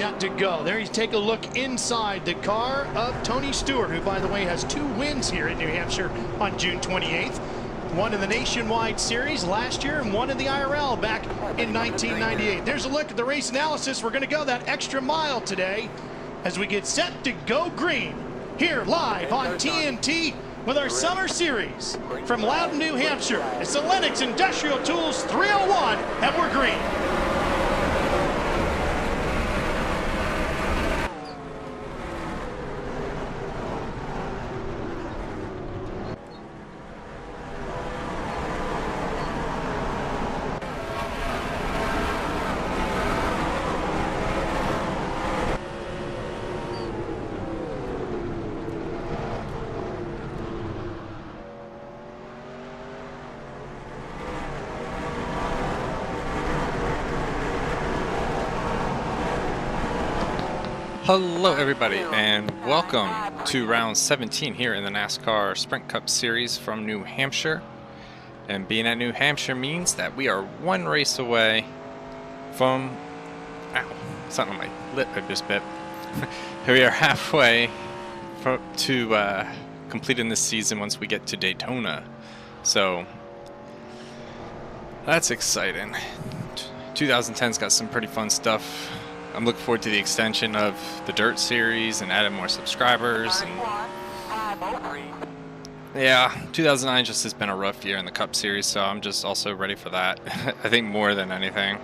set to go. There you take a look inside the car of Tony Stewart, who, by the way, has 2 wins here in New Hampshire on June 28th. One in the Nationwide Series last year and one in the IRL back in 1998. There's a look at the race analysis. We're going to go that extra mile today as we get set to go green here live on TNT with our summer series from Loudon, New Hampshire. It's the Lennox Industrial Tools 301 and we're green. Hello everybody and welcome to round 17 here in the NASCAR Sprint Cup Series from New Hampshire. And being at New Hampshire means that we are 1 race away from... Ow, something on my lip I just bit. We are halfway to completing this season once we get to Daytona. So that's exciting. 2010's got some pretty fun stuff. I'm looking forward to the extension of the Dirt Series and adding more subscribers. And yeah, 2009 just has been a rough year in the Cup Series, so I'm just also ready for that. I think more than anything.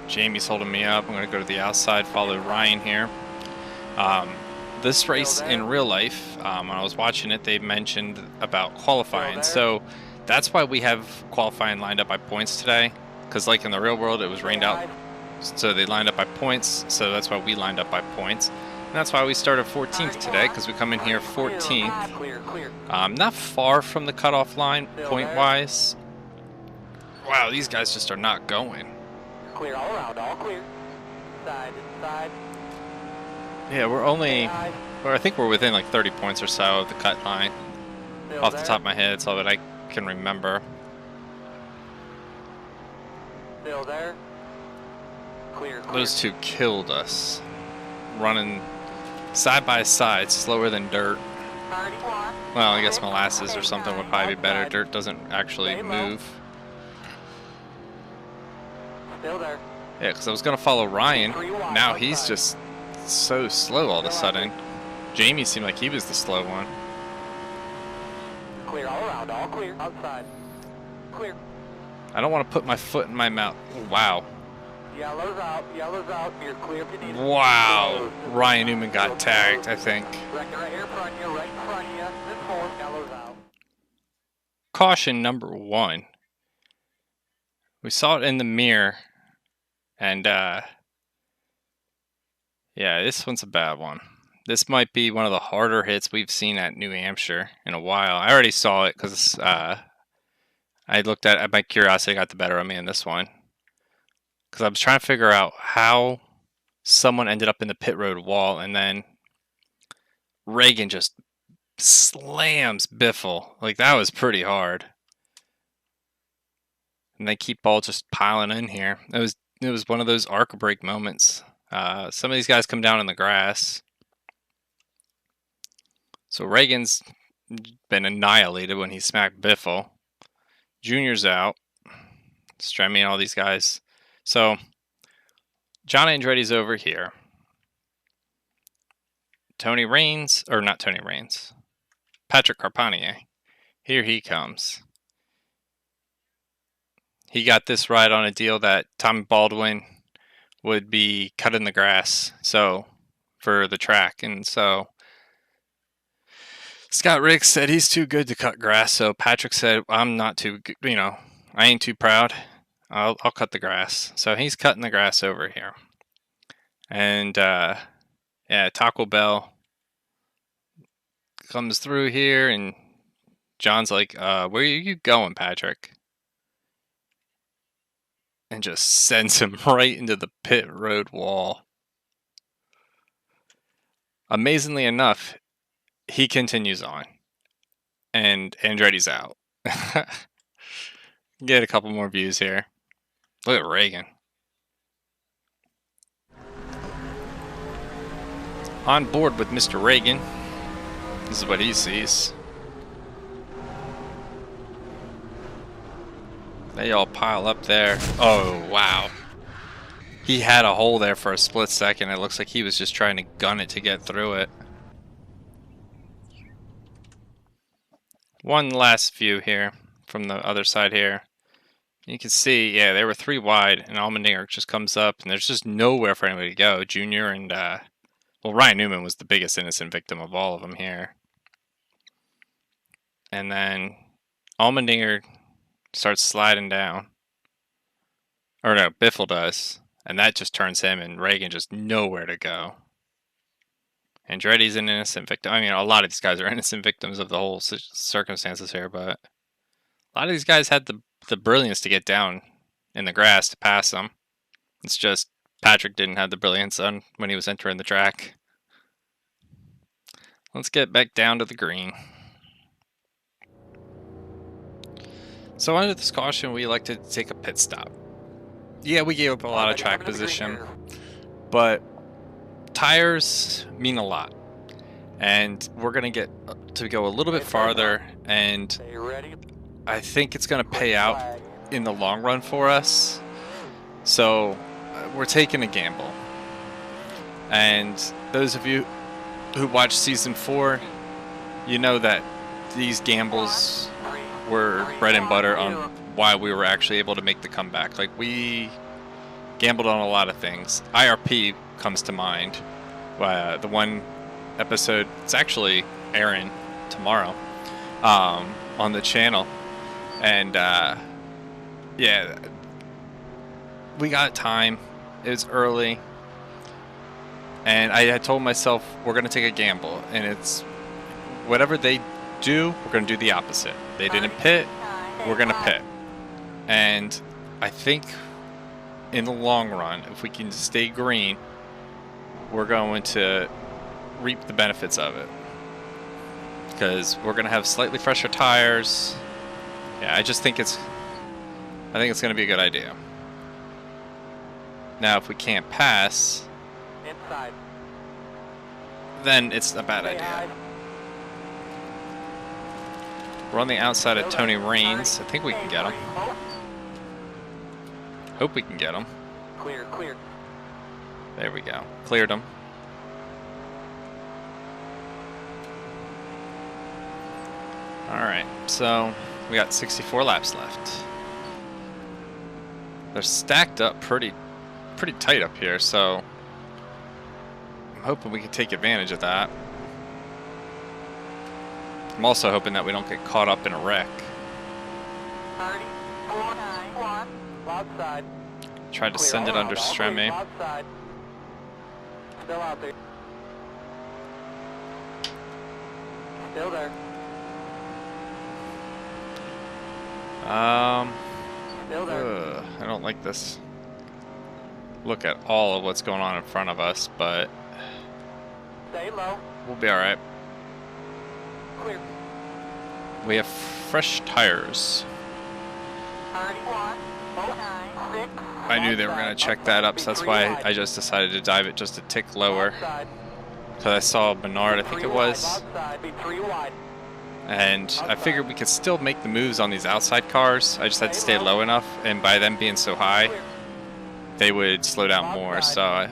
Jamie's holding me up. I'm going to go to the outside, follow Ryan here. This race in real life, when I was watching it, they mentioned about qualifying. So that's why we have qualifying lined up by points today. Because like in the real world, it was rained out. So they lined up by points, so that's why we lined up by points. And that's why we started 14th today, because we come in here 14th. Not far from the cutoff line, point-wise. Wow, these guys just are not going. Clear all around, all clear. Side, inside. Yeah, we're only... Or I think we're within like 30 points or so of the cut line. Off the top of my head, it's all that I can remember. Still there. Clear, clear. Those two killed us. Running side by side, slower than dirt. Well, I guess molasses or something would probably be better. Dirt doesn't actually move. Still there. Yeah, because I was going to follow Ryan. Now he's just so slow all of a sudden. Jamie seemed like he was the slow one. Clear all around, all clear. Outside. Clear. I don't want to put my foot in my mouth. Wow. Yellow's out, you're clear if you need it. Wow. Ryan Newman got tagged, I think. Right here in front of you, right in front of you. Then forward, yellow's out. Caution number 1. We saw it in the mirror. And, yeah, this one's a bad one. This might be one of the harder hits we've seen at New Hampshire in a while. I already saw it because I looked at my curiosity got the better of me in this one. Because I was trying to figure out how someone ended up in the pit road wall, and then Reagan just slams Biffle. Like, that was pretty hard. And they keep all just piling in here. It was one of those arc break moments. Some of these guys come down in the grass. So Reagan's been annihilated when he smacked Biffle. Junior's out. Stremy and all these guys. So, John Andretti's over here. Tony Raines, or not Tony Raines, Patrick Carpanier. Here he comes. He got this ride on a deal that Tommy Baldwin would be cutting the grass, so, for the track. And so, Scott Riggs said he's too good to cut grass, so Patrick said, I'm not too, I ain't too proud. I'll cut the grass. So he's cutting the grass over here. And, yeah, Taco Bell comes through here, and John's like, where are you going, Patrick? And just sends him right into the pit road wall. Amazingly enough, he continues on. And Andretti's out. Get a couple more views here. Look at Reagan. On board with Mr. Reagan. This is what he sees. They all pile up there. Oh, wow. He had a hole there for a split second. It looks like he was just trying to gun it to get through it. One last view here from the other side here. You can see, yeah, they were 3 wide, and Allmendinger just comes up, and there's just nowhere for anybody to go. Junior and, well, Ryan Newman was the biggest innocent victim of all of them here. And then Allmendinger starts sliding down. Or no, Biffle does. And that just turns him, and Reagan just nowhere to go. Andretti's an innocent victim. I mean, a lot of these guys are innocent victims of the whole circumstances here, but a lot of these guys had the brilliance to get down in the grass to pass them. It's just Patrick didn't have the brilliance on when he was entering the track. Let's get back down to the green. So under this caution, we elected to take a pit stop. Yeah, we gave up a lot of track position, but tires mean a lot. And we're going to get to go a little bit farther, and I think it's going to pay out in the long run for us. So we're taking a gamble. And those of you who watched season 4, you know that these gambles were bread and butter on why we were actually able to make the comeback. Like, we gambled on a lot of things. IRP comes to mind. The one episode, it's actually airing tomorrow on the channel. And yeah, we got time. It was early. And I had told myself, we're going to take a gamble. And it's whatever they do, we're going to do the opposite. They didn't pit, we're going to pit. And I think in the long run, if we can stay green, we're going to reap the benefits of it. Because we're going to have slightly fresher tires. Yeah, I think it's going to be a good idea. Now, if we can't pass, then it's a bad idea. We're on the outside of Tony Raines. I think we can get him. Hope we can get him. Clear. There we go. Cleared him. Alright, so we got 64 laps left. They're stacked up pretty tight up here, so I'm hoping we can take advantage of that. I'm also hoping that we don't get caught up in a wreck. 30-4-9-1, outside. Tried to send it under Stremme. Outside. Still out there. Still there. Still there. I don't like this. Look at all of what's going on in front of us, but Stay low. we'll be alright. Clear. We have fresh tires. 31-4-9-6. I knew they were going to check that up, so that's why I just decided to dive it just a tick lower. Because I saw Bernard, I think it was. Outside, be 3 wide. And I figured we could still make the moves on these outside cars. I just had to stay low enough, and by them being so high, they would slow down more. So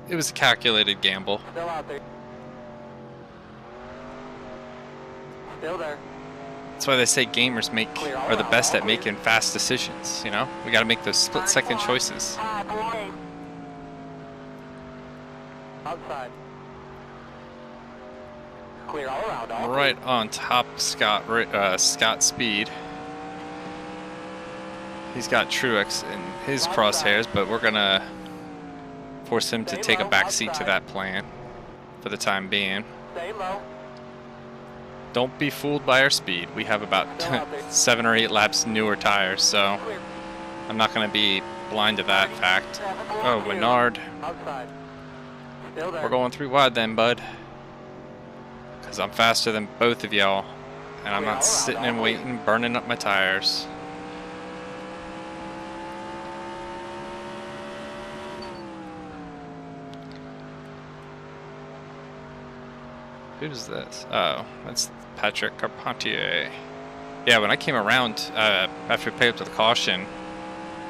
it was a calculated gamble. Still out there. Still there. That's why they say gamers are the best at making fast decisions, you know? We got to make those split-second choices. Outside. Clear all around. We're right on top of Scott Speed. He's got Truex in his crosshairs, but we're going to force him to take a back seat to that plan for the time being. Stay low. Don't be fooled by our speed. We have about 7 or 8 laps newer tires, so I'm not going to be blind to that fact. Oh, Bernard. Outside. Still there. We're going 3 wide then, bud. Because I'm faster than both of y'all. And I'm not sitting and waiting, burning up my tires. Who's this? Oh, that's Patrick Carpentier. Yeah, when I came around after we picked up to the caution,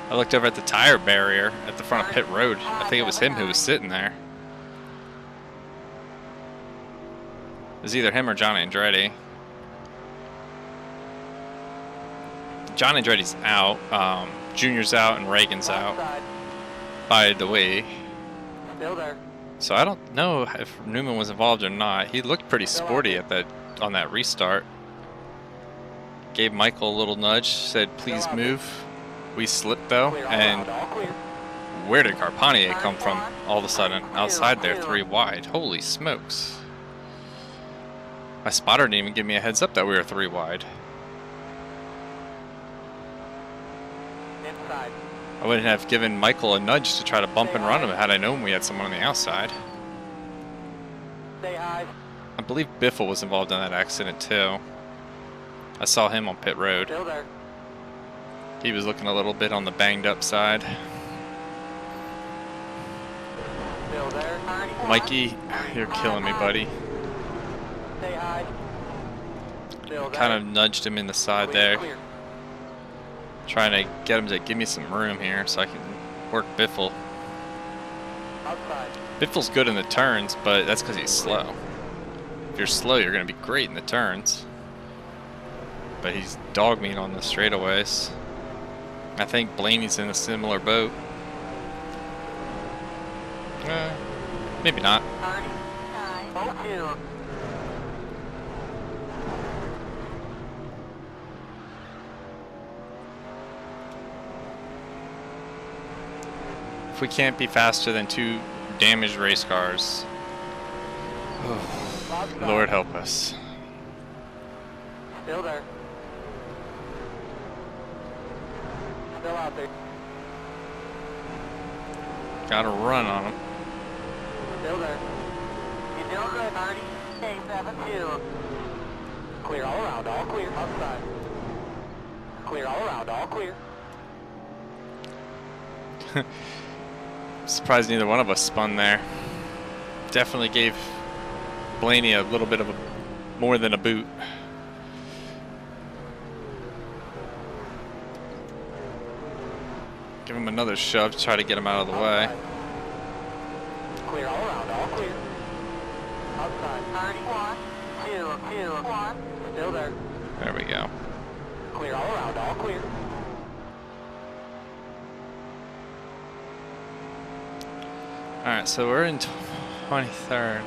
I looked over at the tire barrier at the front of pit road. I think it was him who was sitting there. It was either him or John Andretti. John Andretti's out, Junior's out, and Reagan's out, by the way. Still there. So I don't know if Newman was involved or not. He looked pretty sporty at that on that restart. Gave Michael a little nudge, said please move. We slipped though, and where did Carpentier come from all of a sudden outside there 3 wide? Holy smokes. My spotter didn't even give me a heads up that we were 3 wide. Inside. I wouldn't have given Michael a nudge to try to bump and run him had I known we had someone on the outside. Stay high. I believe Biffle was involved in that accident too. I saw him on pit road. Still there. He was looking a little bit on the banged up side. Still there. Mikey, you're killing me, buddy. Stay high. Still there. Kind of nudged him in the side Clear, there. clear. Trying to get him to give me some room here so I can work Biffle. Outside. Biffle's good in the turns, but that's because he's slow. If you're slow, you're going to be great in the turns. But he's dog meat on the straightaways. I think Blaney's in a similar boat. Maybe not. 02. If we can't be faster than 2 damaged race cars, Lord help us. Still there. Still out there. Gotta run on him. Still there. You're doing good, Marty. Stay 7-2. Clear all around, all clear. Outside. Clear all around, all clear. Surprised neither one of us spun there. Definitely gave Blaney a little bit of a more than a boot. Give him another shove to try to get him out of the way. Clear all around, all clear. Outside. 31, 2, 1. Still there. There we go. Clear all around, all clear. Alright, so we're in 23rd.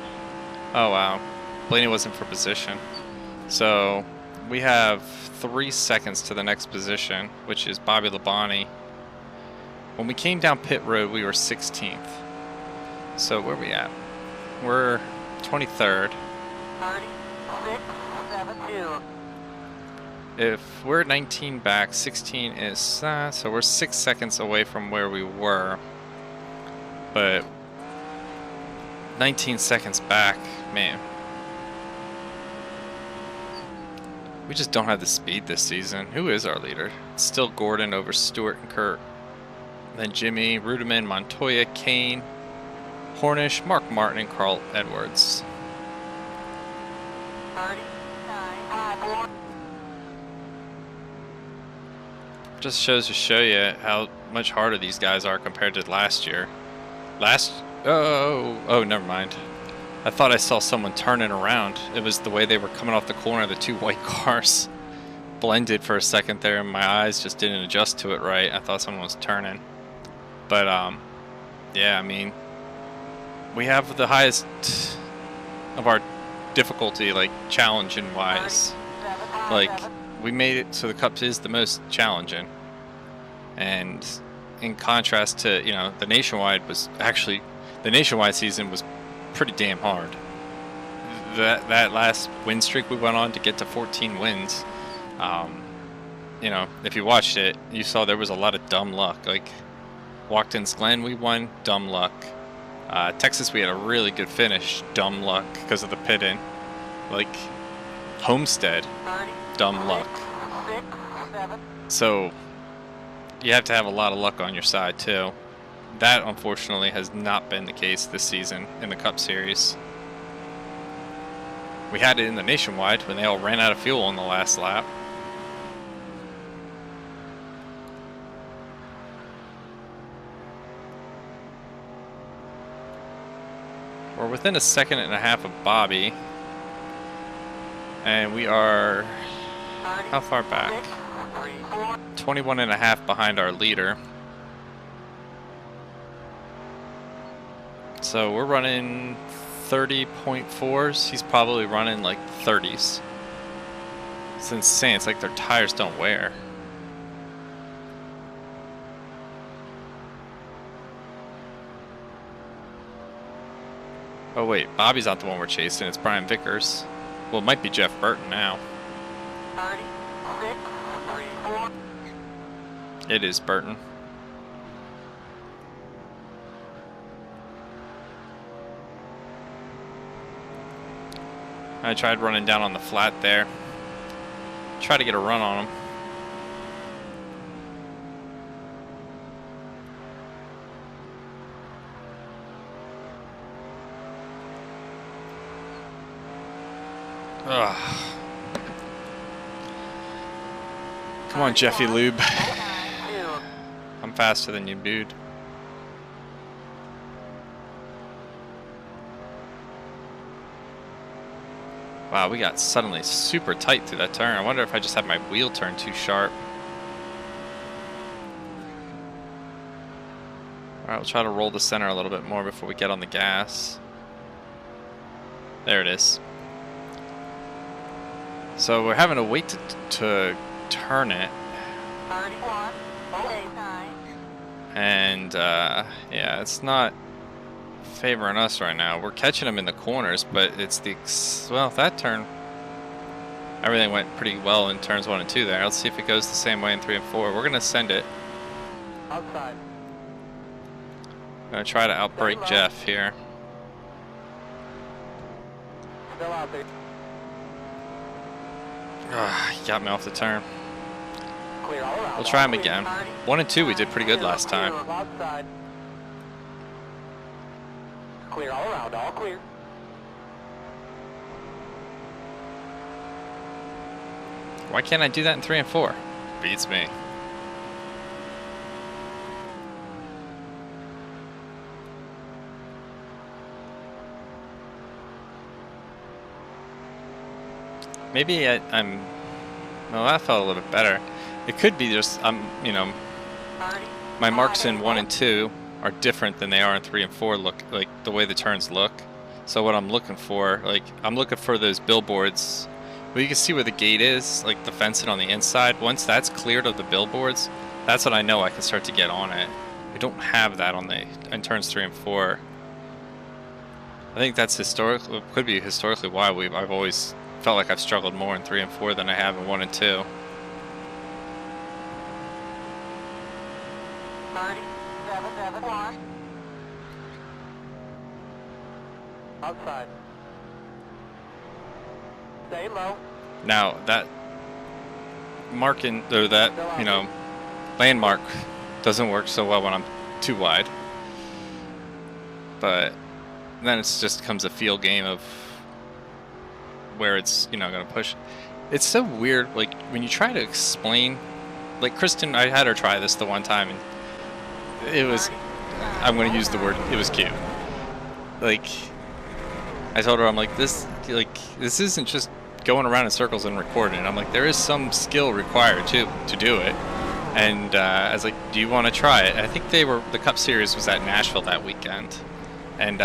Oh wow. Blaney wasn't for position. So we have 3 seconds to the next position, which is Bobby Labonte. When we came down pit road, we were 16th. So where are we at? We're 23rd. 36-7-2. If we're 19 back, 16 is so we're 6 seconds away from where we were. But 19 seconds back, man. We just don't have the speed this season. Who is our leader? It's still Gordon over Stewart and Kurt. Then Jimmy, Ruderman, Montoya, Kane, Hornish, Mark Martin, and Carl Edwards. 39-5-4. Just shows to show you how much harder these guys are compared to last year. Oh, never mind. I thought I saw someone turning around. It was the way they were coming off the corner. The 2 white cars blended for a second there, and my eyes just didn't adjust to it right. I thought someone was turning. But yeah, I mean, we have the highest of our difficulty, like challenging wise. Like, we made it so the Cup is the most challenging. And in contrast to, you know, the Nationwide was actually, the Nationwide season was pretty damn hard. That last win streak we went on to get to 14 wins, you know, if you watched it, you saw there was a lot of dumb luck. Like, Watkins Glen, we won, dumb luck. Texas, we had a really good finish, dumb luck because of the pit-in. Like, Homestead, dumb luck. So, you have to have a lot of luck on your side, too. That, unfortunately, has not been the case this season in the Cup Series. We had it in the Nationwide when they all ran out of fuel on the last lap. We're within a second and a half of Bobby. And we are, how far back? 21 and a half behind our leader. So we're running 30.4s. He's probably running like 30s. It's insane. It's like their tires don't wear. Oh wait, Bobby's not the one we're chasing. It's Brian Vickers. Well, it might be Jeff Burton now. 36, 34. It is Burton. I tried running down on the flat there. Try to get a run on him. Ugh. Come on, Jeffy Lube. I'm faster than you, dude. Wow, we got suddenly super tight through that turn. I wonder if I just had my wheel turned too sharp. Alright, we'll try to roll the center a little bit more before we get on the gas. There it is. So we're having to wait to turn it. 31, And yeah, it's not favoring us right now. We're catching them in the corners, but it's the, well, that turn, everything went pretty well in turns 1 and 2 there. Let's see if it goes the same way in 3 and 4. We're going to send it. outside. I'm going to try to outbrake Jeff here. Still out there. He got me off the turn. Clear all around. We'll try all him clear. again. 30, 1 and 2 we did pretty good last clear, time. outside. Clear all around, all clear. Why can't I do that in 3 and 4? Beats me. Maybe I'm. Well, that felt a little bit better. It could be just you know, 30, my marks in 1 and 2 are different than they are in 3 and 4. Look, like the way the turns look. So what I'm looking for, like I'm looking for those billboards. Well, you can see where the gate is, like the fencing on the inside. Once that's cleared of the billboards, that's when I know I can start to get on it. We don't have that on the in turns 3 and 4. I think that's historically, could be historically why I've always felt like I've struggled more in 3 and 4 than I have in 1 and 2. 3771. Outside. Stay low. Now that marking, or that, you know, landmark doesn't work so well when I'm too wide. But then it just becomes a feel game of where it's, you know, gonna push. It's so weird, like when you try to explain, like Kristen, I had her try this the one time, and it was, I'm gonna use the word, it was cute. Like, I told her, I'm like, this isn't just going around in circles and recording. I'm like, there is some skill required to do it. And I was like, do you want to try it? I think the Cup Series was at Nashville that weekend. And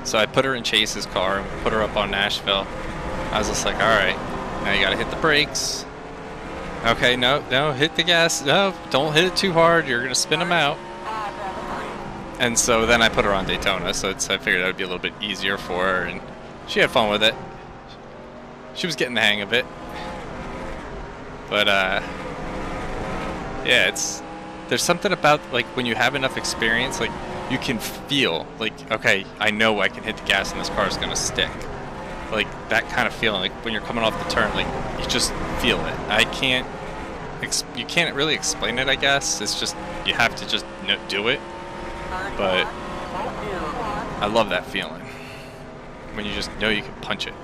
so I put her in Chase's car and put her up on Nashville. I was just like, all right, now you got to hit the brakes. Okay, no, hit the gas. No, don't hit it too hard. You're going to spin them out. And so then I put her on Daytona, so I figured that would be a little bit easier for her, and she had fun with it. She was getting the hang of it. But, yeah, there's something about, like, when you have enough experience, like, you can feel, like, okay, I know I can hit the gas and this car is going to stick. Like, that kind of feeling, like, when you're coming off the turn, like, you just feel it. You can't really explain it, I guess. It's just, you have to just do it. But I love that feeling. when you just know you can punch it.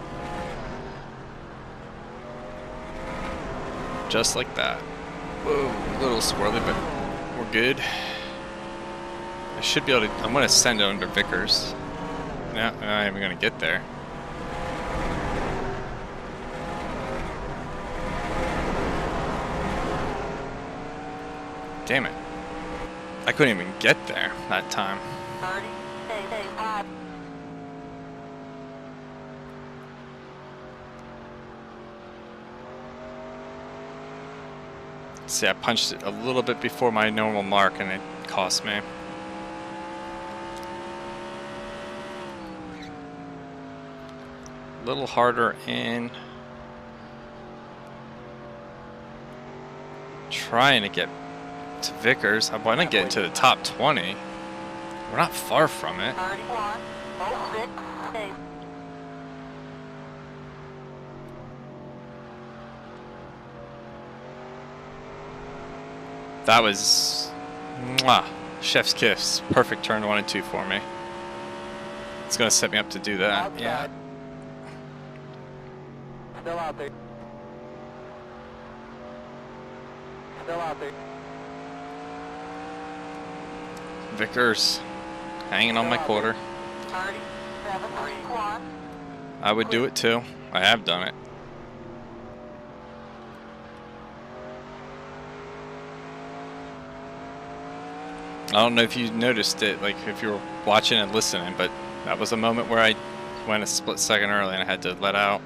Just like that. Whoa, a little swirly, but we're good. I should be able to, I'm going to send it under Vickers. No, I'm not even going to get there. Damn it. I couldn't even get there that time. 30, stay 5. See, I punched it a little bit before my normal mark and it cost me. A little harder in. Trying to get to Vickers. I want to get into the top 20. We're not far from it. 31, 06, stay. That was mwah, chef's kiss. Perfect turn 1 and 2 for me. It's going to set me up to do that. Outside. Yeah. Still out there. Still out there. Vickers hanging on my quarter. 37, 31. I would do it too. I have done it. I don't know if you noticed it, like if you were watching and listening, but that was a moment where I went a split second early and I had to let out.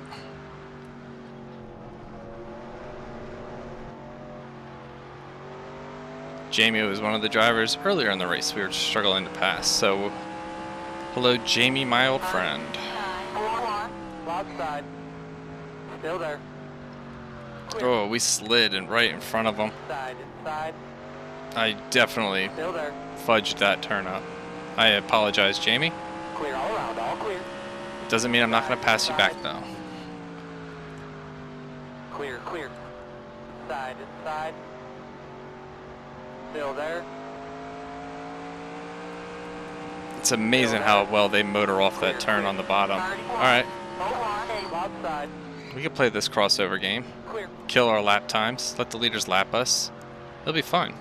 Jamie was one of the drivers earlier in the race. We were struggling to pass. So, hello, Jamie, my old friend. 41, outside. Still there. Oh, we slid and right in front of him. Inside. I definitely Still there. fudged that turn up. I apologize, Jamie. Clear all around, all clear. Doesn't mean I'm not going to pass you back, though. Clear, clear. Inside. Still there. It's amazing how well they motor off that turn on the bottom. Alright, Outside. we can play this crossover game. Clear. Kill our lap times. Let the leaders lap us. It'll be fun.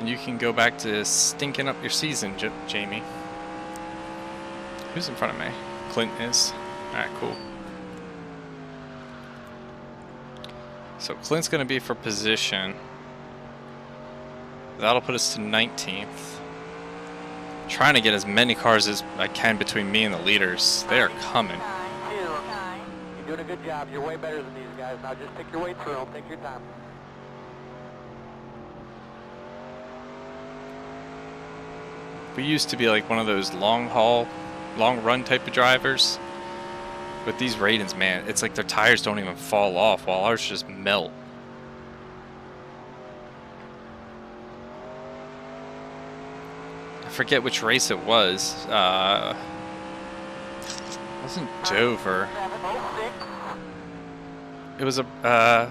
And you can go back to stinking up your season, Jamie. Who's in front of me? Clint is. Alright, cool. So Clint's going to be for position. That'll put us to 19th. Trying to get as many cars as I can between me and the leaders. They are coming. You're doing a good job. You're way better than these guys. Now just pick your way through them. Take your time. We used to be like one of those long run type of drivers. With these Raidens, man, it's like their tires don't even fall off while ours just melt. I forget which race it was. Wasn't Dover. It was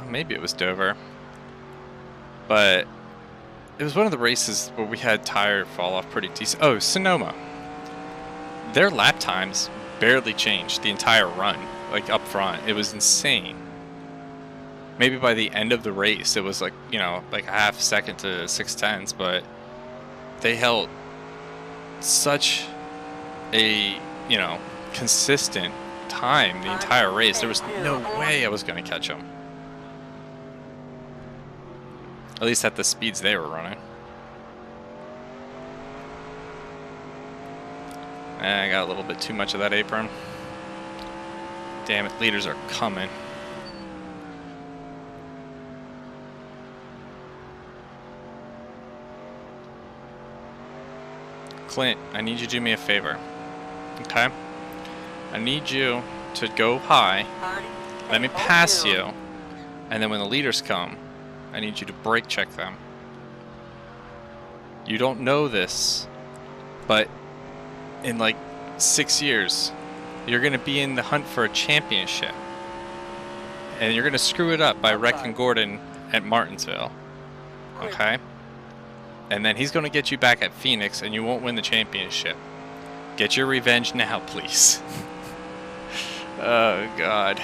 maybe it was Dover. But it was one of the races where we had tire fall off pretty decent. Oh, Sonoma. Their lap times barely changed the entire run, like up front. It was insane. Maybe by the end of the race, it was like, you know, like a half second to 6/10, but they held such a, you know, consistent time the entire race. There was no way I was going to catch them. At least at the speeds they were running. And I got a little bit too much of that apron. Damn it, leaders are coming. Clint, I need you to do me a favor. Okay? I need you to go high. Let me pass you. And then when the leaders come, I need you to brake check them. You don't know this, but in like 6 years, you're going to be in the hunt for a championship. And you're going to screw it up by wrecking Gordon at Martinsville. Okay? And then he's going to get you back at Phoenix and you won't win the championship. Get your revenge now, please. Oh, God.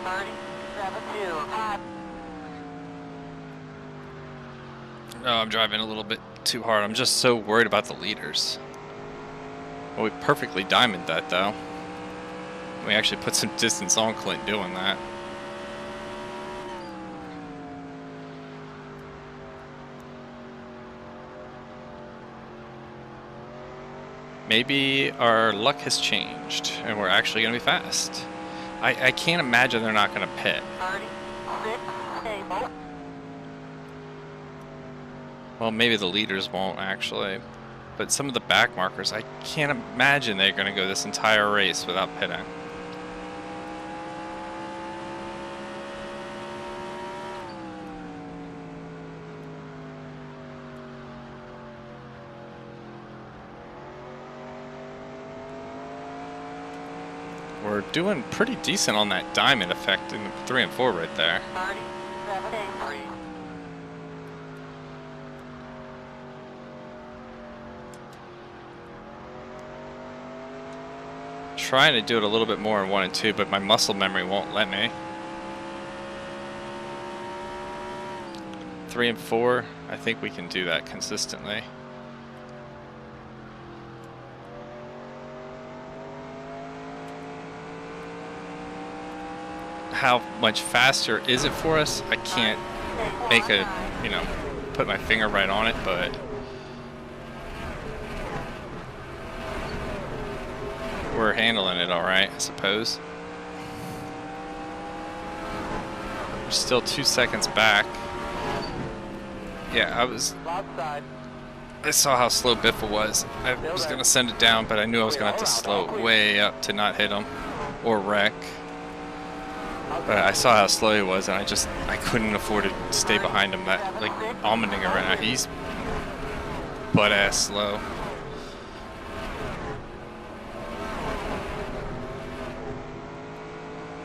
30.72. Oh, I'm driving a little bit too hard. I'm just so worried about the leaders. Well, we perfectly diamonded that, though. We actually put some distance on Clint doing that. Maybe our luck has changed and we're actually going to be fast. I can't imagine they're not going to pit. 36 stable. Well, maybe the leaders won't actually. But some of the back markers, I can't imagine they're going to go this entire race without pitting. We're doing pretty decent on that diamond effect in 3 and 4 right there. 37.83. Trying to do it a little bit more in 1 and 2, but my muscle memory won't let me. 3 and 4, I think we can do that consistently. How much faster is it for us? I can't make a, you know, put my finger right on it, but we're handling it all right, I suppose. We're still 2 seconds back. Yeah, I saw how slow Biffle was. I was gonna send it down, but I knew I was gonna have to slow it way up to not hit him or wreck. But I saw how slow he was, and I couldn't afford to stay behind him. That, like, Almendinger right now, he's butt-ass slow.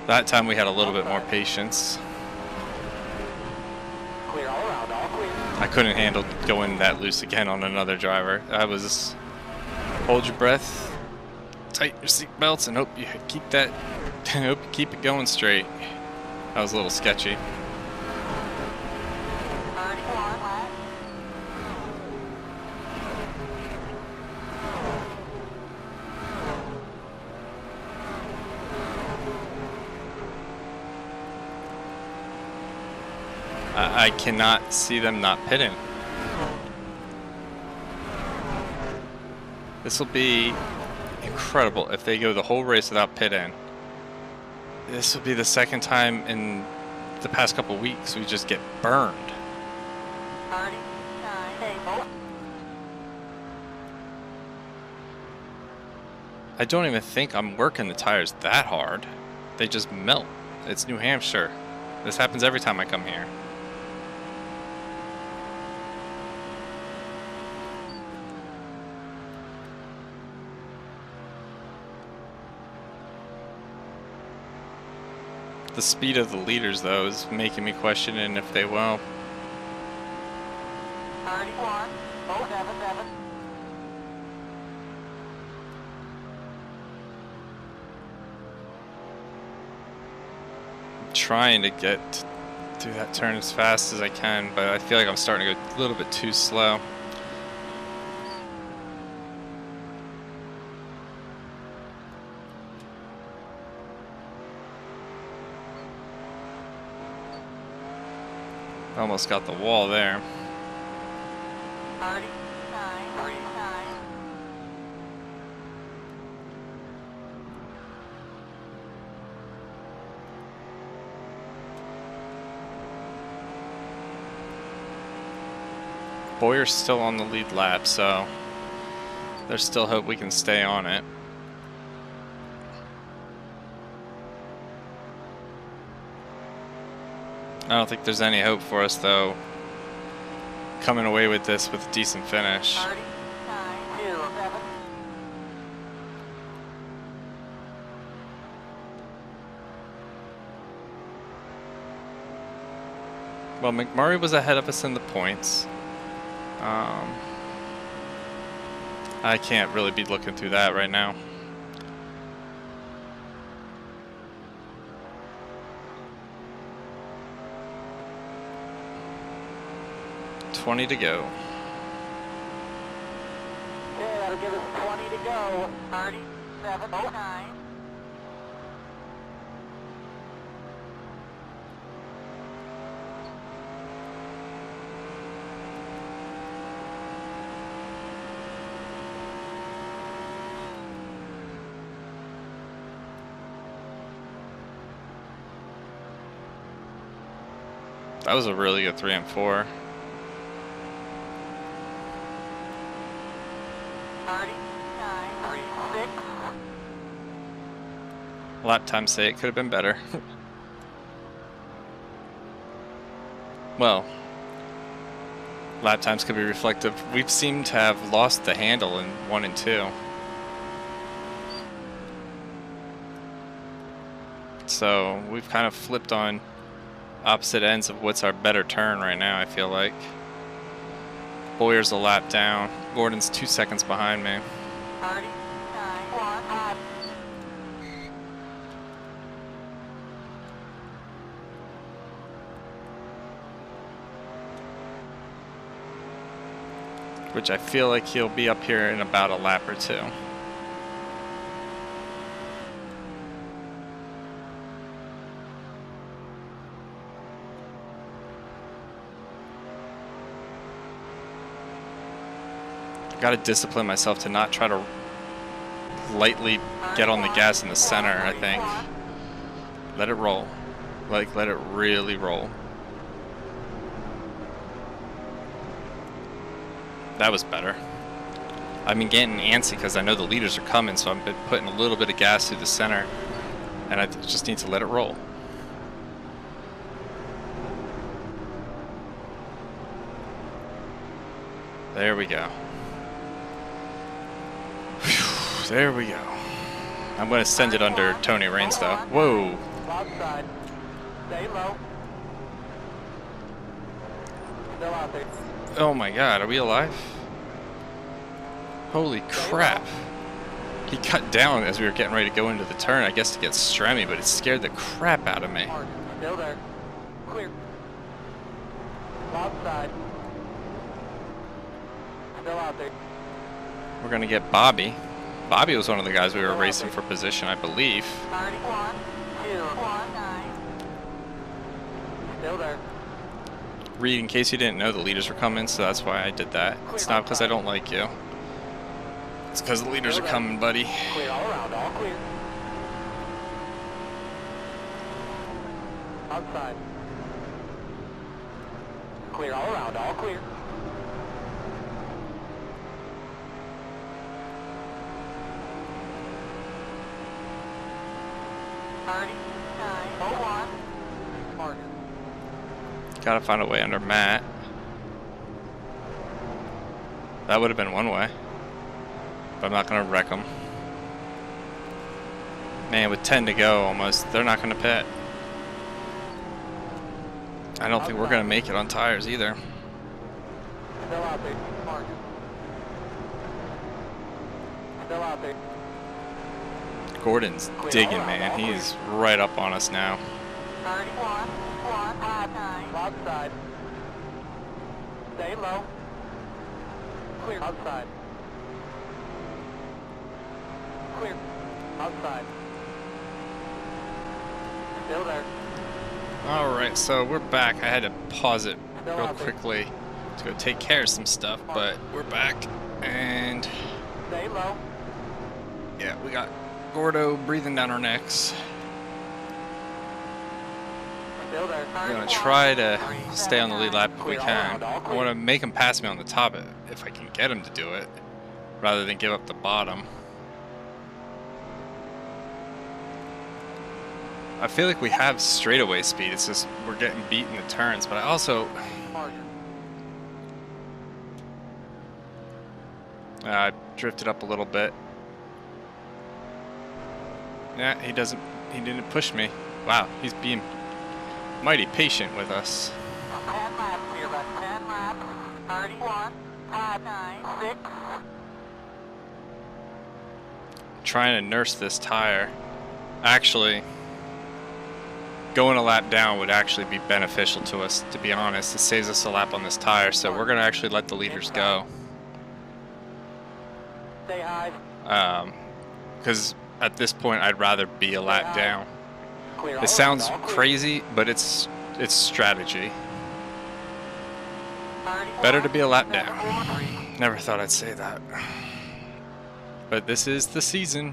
That time we had a little bit more patience. Clear all around, all clear. I couldn't handle going that loose again on another driver. I was, hold your breath, tighten your seat belts, and hope you keep that, hope you keep it going straight. That was a little sketchy. 31 left. I cannot see them not pitting. This will be incredible if they go the whole race without pitting. This will be the second time in the past couple weeks we just get burned. 39 stable. I don't even think I'm working the tires that hard. They just melt. It's New Hampshire. This happens every time I come here. The speed of the leaders, though, is making me question if they will. 31 077. I'm trying to get through that turn as fast as I can, but I feel like I'm starting to go a little bit too slow. Almost got the wall there. 39 39. Boyer's still on the lead lap, so there's still hope we can stay on it. I don't think there's any hope for us, though, coming away with this with a decent finish. 39 27. Well, McMurray was ahead of us in the points. I can't really be looking through that right now. $20 to go. Okay, that'll give us 20 to go. 3709. That was a really good 3 and 4. 3936. Lap time say it could have been better. Well, lap times could be reflective. We've seemed to have lost the handle in 1 and 2. So we've kind of flipped on opposite ends of what's our better turn right now, I feel like. Boyer's a lap down. Gordon's 2 seconds behind me. 3915. Which I feel like he'll be up here in about a lap or two. Got to discipline myself to not try to lightly get on the gas in the center, I think. Let it roll. Like, let it really roll. That was better. I've been getting antsy because I know the leaders are coming, so I've been putting a little bit of gas through the center, and I just need to let it roll. There we go. Whew, there we go. I'm going to send it under Tony Raines, though. Whoa. Outside. Stay low. Still out there. Oh my god, are we alive? Holy crap. He cut down as we were getting ready to go into the turn, I guess to get Stremmy, but it scared the crap out of me. Still there. Clear. Outside. Still out there. We're going to get Bobby. Bobby was one of the guys we were racing for position, I believe. 31219. Still there. Reed, in case you didn't know, the leaders were coming, so that's why I did that. It's not because I don't like you. It's because the leaders are coming, buddy. Clear all around, all clear. Outside. Clear all around, all clear. Gotta find a way under Matt. That would have been one way. But I'm not gonna wreck them. Man, with 10 to go almost, they're not gonna pit. I don't think we're gonna make it on tires either. Still out there. Still out there. Gordon's digging, man. He's right up on us now. 31159. Outside. Stay low. Clear. Outside. Clear. Outside. Still there. Alright, so we're back. I had to pause it real quickly to go take care of some stuff, but we're back. And Stay low. yeah, we got Gordo breathing down our necks. Still there. We're going to try to stay on the lead lap if we can. I want to make him pass me on the top if I can get him to do it, rather than give up the bottom. I feel like we have straightaway speed, it's just we're getting beat in the turns, but I also... I drifted up a little bit. Yeah, he didn't push me. Wow, he's being mighty patient with us. 10 laps here, but 10 laps. 31, 5, 9, 6. trying to nurse this tire. Actually, going a lap down would actually be beneficial to us, to be honest. It saves us a lap on this tire, so we're going to actually let the leaders go. Stay high. Because at this point, I'd rather be a lap down. Clear all It sounds around, all clear. crazy, but it's strategy. 31, Better to be a lap down. 743. Never thought I'd say that. But this is the season.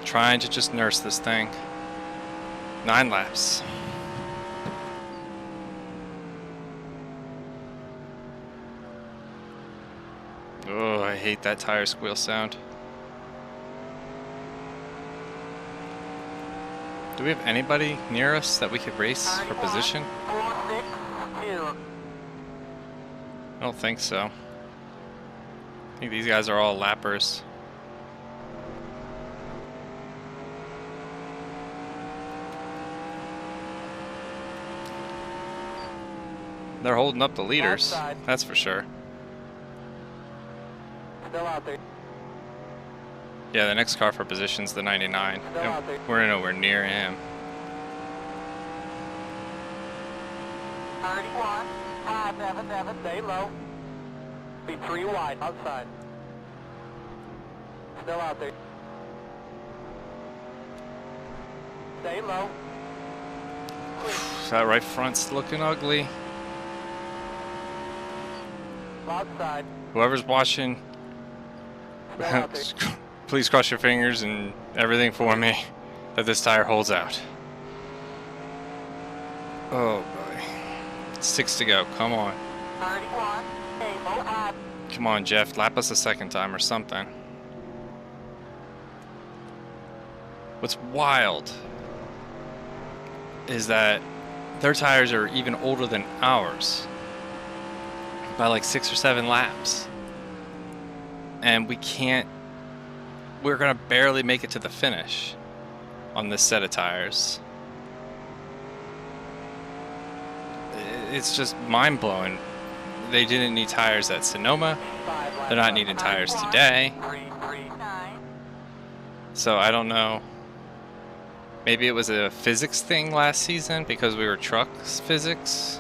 Trying to just nurse this thing. 9 laps. Oh, I hate that tire squeal sound. Do we have anybody near us that we could race for position? 462. I don't think so. I think these guys are all lappers. They're holding up the leaders, Outside. that's for sure. Still out there. Yeah, the next car for position's the 99. Still and out there. we're nowhere near him. 31, 577, stay low. Be 3 wide, outside. Still out there. Stay low. That right front's looking ugly. Outside. Whoever's watching, Still out there. please cross your fingers and everything for me that this tire holds out. Oh boy. 6 to go, come on. 31, stay low, high. Come on, Jeff, lap us a second time or something. What's wild is that their tires are even older than ours by like 6 or 7 laps. And we're gonna barely make it to the finish on this set of tires. It's just mind-blowing. They didn't need tires at Sonoma. 5 They're not needing tires today. 339. So I don't know. Maybe it was a physics thing last season because we were trucks physics.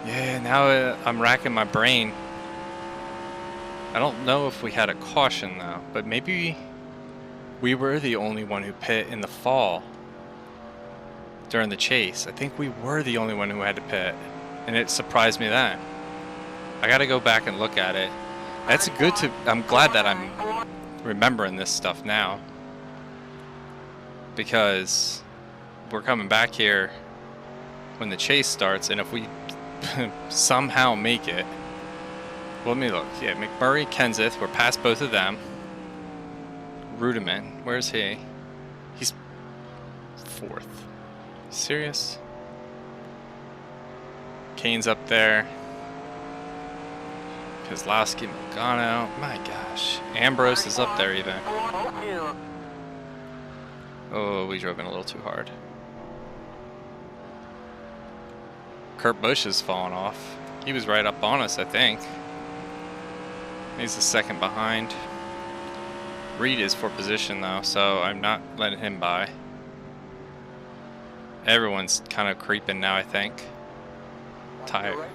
Yeah, now I'm racking my brain. I don't know if we had a caution though, but maybe we were the only one who pit in the fall during the chase. I think we were the only one who had to pit, and it surprised me then. I gotta go back and look at it. That's good to, I'm glad that I'm remembering this stuff now, because we're coming back here when the chase starts, and if we somehow make it, well, let me look. Yeah, McMurray, Kenseth, we're past both of them. Rudiman, where's he? He's 4th. Serious? Kane's up there. Kozlowski, Logano, my gosh. Ambrose is up there even. 402. Oh, we drove in a little too hard. Kurt Busch has fallen off. He was right up on us, I think. He's the second behind. Reed is for position though, so I'm not letting him by. Everyone's kind of creeping now, I think. Tire.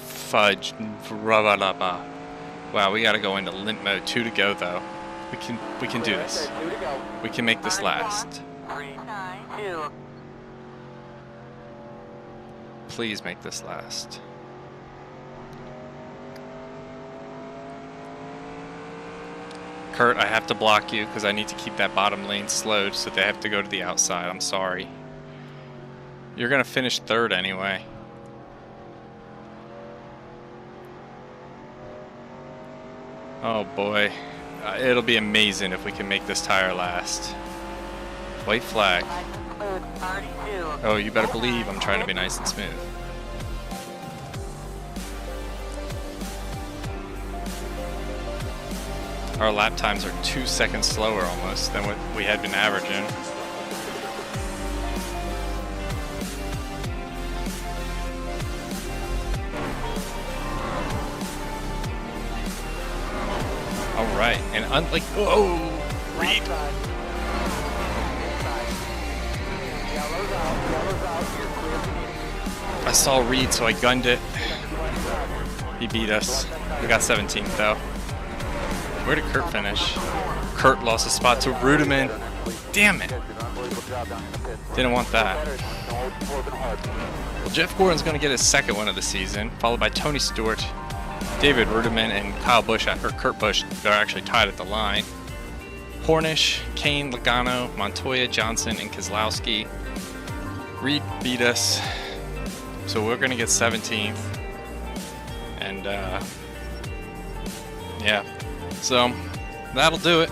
Fudge. Wow, we gotta go into limp mode. 2 to go though. We can do this. 2 to go. We can make this last. 392. Please make this last. Kurt, I have to block you because I need to keep that bottom lane slowed, so they have to go to the outside. I'm sorry. You're gonna finish 3rd anyway. Oh boy. It'll be amazing if we can make this tire last. White flag. 32. Oh, you better believe I'm trying to be nice and smooth. Our lap times are 2 seconds slower almost than what we had been averaging. All right, and unlike, whoa, Reed. Inside. Yellow's out, you're clear for me. I saw Reed, so I gunned it. He beat us. We got 17th though. Where did Kurt finish? Kurt lost a spot to Rudiman. Damn it. Didn't want that. Well, Jeff Gordon's going to get his second one of the season, followed by Tony Stewart, David Rudiman, and Kyle Busch, or Kurt Busch. They're actually tied at the line. Hornish, Kane, Logano, Montoya, Johnson, and Keselowski. Reed beat us, so we're going to get 17th. And, yeah. So, that'll do it.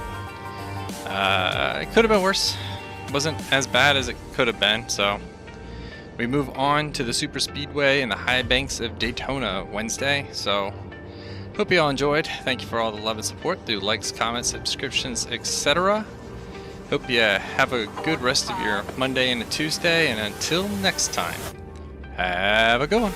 It could have been worse. Wasn't as bad as it could have been, so we move on to the Super Speedway in the high banks of Daytona Wednesday. So hope you all enjoyed. Thank you for all the love and support through likes, comments, subscriptions, etc. Hope you have a good rest of your Monday and a Tuesday, and until next time, have a good one.